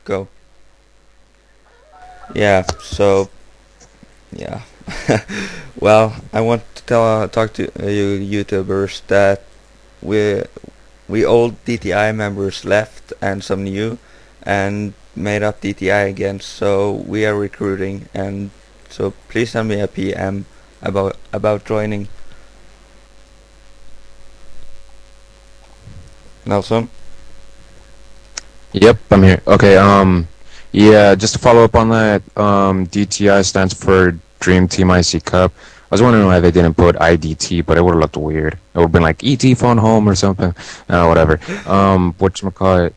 go. Yeah, so, yeah. Well, I want to talk to you YouTubers that we we old DTI members left and some new and made up DTI again, so we are recruiting, and so please send me a PM about joining. Nelson? Yep, I'm here. Okay, yeah, just to follow up on that, DTI stands for Dream Team ICCup. I was wondering why they didn't put IDT, but it would have looked weird. It would have been like ET phone home or something. Whatever. Whatchamacallit,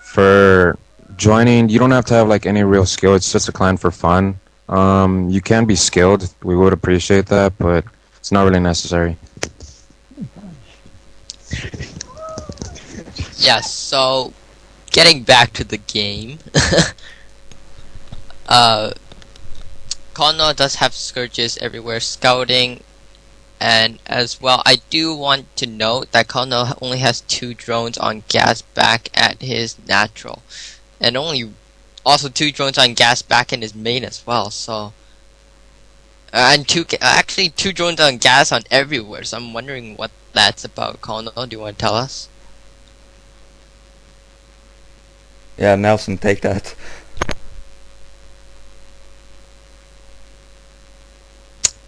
for joining, you don't have to have like any real skill. It's just a clan for fun. You can be skilled. We would appreciate that, but it's not really necessary. Yeah, so getting back to the game, ColoNel does have scourges everywhere, scouting, and as well, I do want to note that ColoNel only has 2 drones on gas back at his natural, and only also 2 drones on gas back in his main as well. So, and actually 2 drones on gas on everywhere. So I'm wondering what that's about. ColoNel, do you want to tell us? Yeah, Nelson, take that.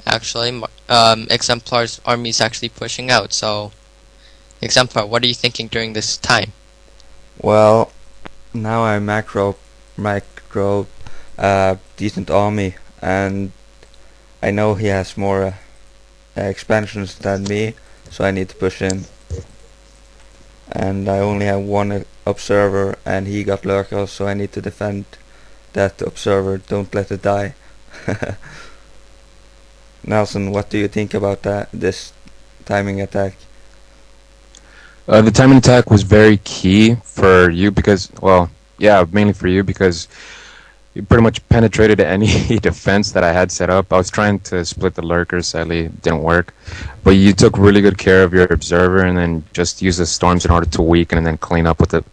Actually, Exemplar's army is actually pushing out. So, Exemplar, what are you thinking during this time? Well, now I macro decent army, and I know he has more expansions than me, so I need to push in. And I only have 1 observer, and he got lurkers, so I need to defend that observer. Don't let it die. Nelson, what do you think about this timing attack? The timing attack was very key for you because, well, yeah, mainly for you because you pretty much penetrated any defense that I had set up. I was trying to split the lurkers, sadly it didn't work. But you took really good care of your observer and then just used the storms in order to weaken and then clean up with the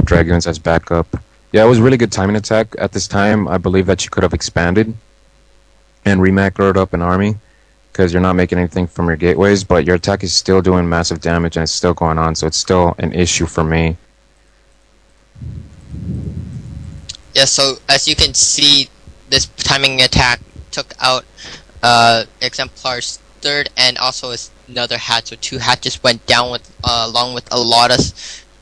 dragoons as backup. Yeah, it was a really good timing attack. At this time, I believe that you could have expanded and remacroed up an army because you're not making anything from your gateways, but your attack is still doing massive damage and it's still going on, so it's still an issue for me. Yeah, so as you can see, this timing attack took out Exemplar's 3rd and also another hatch, so 2 hatches went down with along with a lot of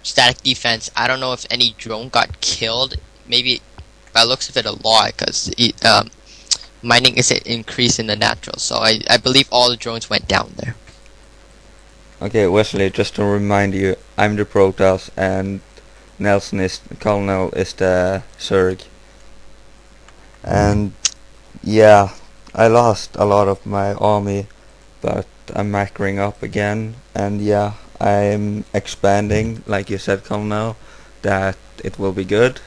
static defense. I don't know if any drone got killed. Maybe by looks of it a lot, because mining is an increase in the natural. So I believe all the drones went down there. Okay, Wesley, just to remind you, I'm the Protoss, and ColoNel is the Zerg. And yeah, I lost a lot of my army, but I'm macroing up again, and yeah, I'm expanding, like you said, ColoNel, that it will be good.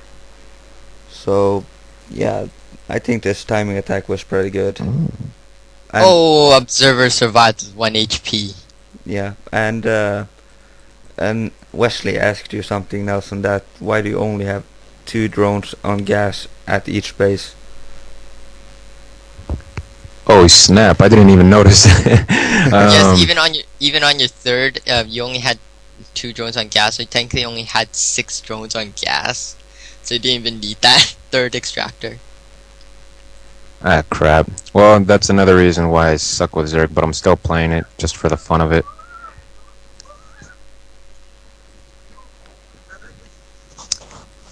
So yeah, I think this timing attack was pretty good. Oh, observer survived with 1 HP. Yeah, and Wesley asked you something, Nelson, that why do you only have 2 drones on gas at each base? Oh snap! I didn't even notice. Yes, even on your 3rd, you only had 2 drones on gas, so you technically only had 6 drones on gas. So you didn't even need that 3rd extractor. Ah, crap. Well, that's another reason why I suck with Zerg, but I'm still playing it just for the fun of it.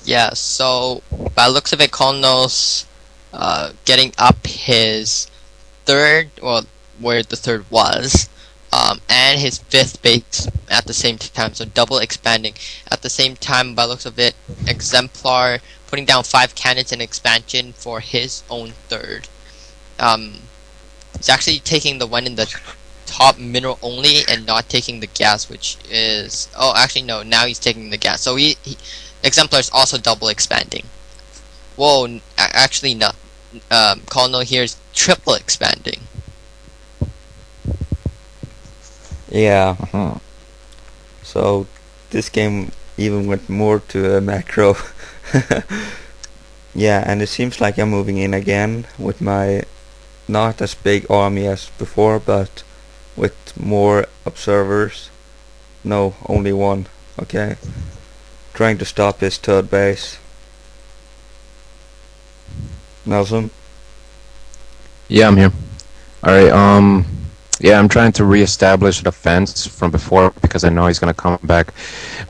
Yeah, so by the looks of it, ColoNel's getting up his 3rd, well, where the 3rd was, and his 5th base at the same time, so double expanding. At the same time, by the looks of it, Exemplar putting down 5 cannons in expansion for his own 3rd. He's actually taking the one in the top mineral only and not taking the gas, which is... Oh, actually, no, now he's taking the gas. So Exemplar is also double expanding. Whoa, actually not. ColoNel here is triple expanding. Yeah. So this game even went more to a macro. Yeah, and it seems like I'm moving in again with my not as big army as before, but with more observers. No, only one. Okay. Trying to stop his third base. Nelson? Yeah, I'm here. All right. Yeah, I'm trying to reestablish a defense from before because I know he's gonna come back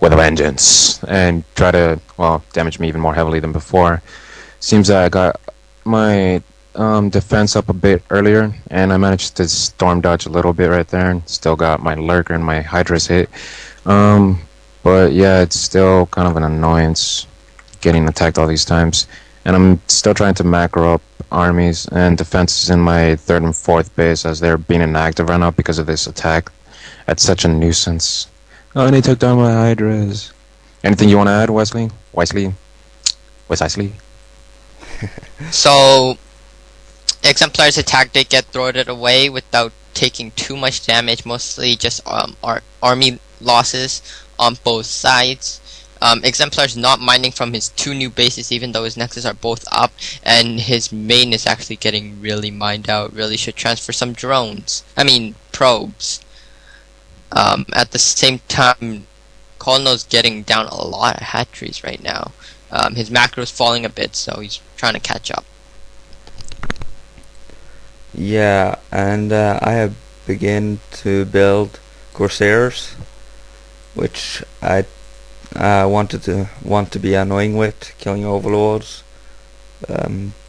with a vengeance and try to, well, damage me even more heavily than before. Seems that I got my defense up a bit earlier, and I managed to storm dodge a little bit right there, and still got my lurker and my hydras hit. Um, but yeah, it's still kind of an annoyance getting attacked all these times, and I'm still trying to macro up armies and defenses in my third and fourth base as they're being inactive right now because of this attack. That's such a nuisance. Oh, and they took down my hydras. Anything you want to add, Wesley? Wesley? So, Exemplar's attack did get thrown away without taking too much damage, mostly just army losses on both sides. Exemplar's not mining from his 2 new bases, even though his nexus are both up, and his main is actually getting really mined out. Really should transfer some probes. At the same time, ColoNel's getting down a lot of hatcheries right now. His macro is falling a bit, so he's trying to catch up. Yeah, and I have begun to build Corsairs, which I want to be annoying with, killing overlords,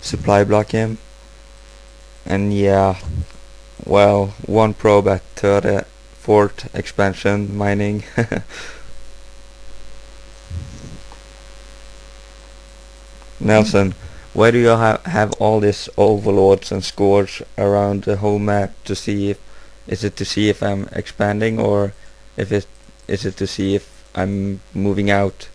supply block him, and yeah, well, 1 probe at third, fourth expansion mining. Nelson, why do you have all these overlords and scourge around the whole map to see if is it to see if I'm expanding, or if is it to see if I'm moving out?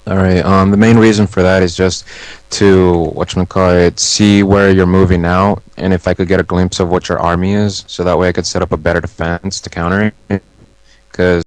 All right. The main reason for that is just to see where you're moving out, and if I could get a glimpse of what your army is, so that way I could set up a better defense to counter it. Because